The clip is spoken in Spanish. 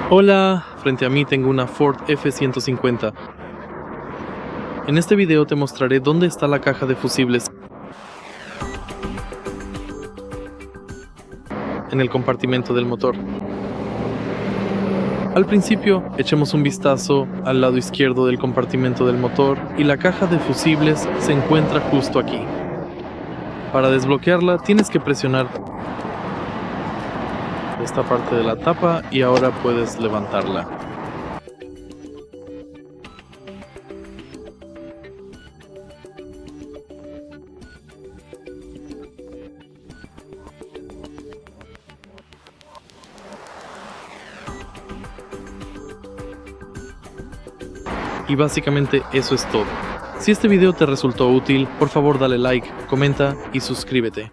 Hola, frente a mí tengo una FORD F-150. En este video te mostraré dónde está la caja de fusibles en el compartimento del motor. Al principio, echemos un vistazo al lado izquierdo del compartimento del motor y la caja de fusibles se encuentra justo aquí. Para desbloquearla tienes que presionar esta parte de la tapa y ahora puedes levantarla. Y básicamente eso es todo. Si este video te resultó útil, por favor dale like, comenta y suscríbete.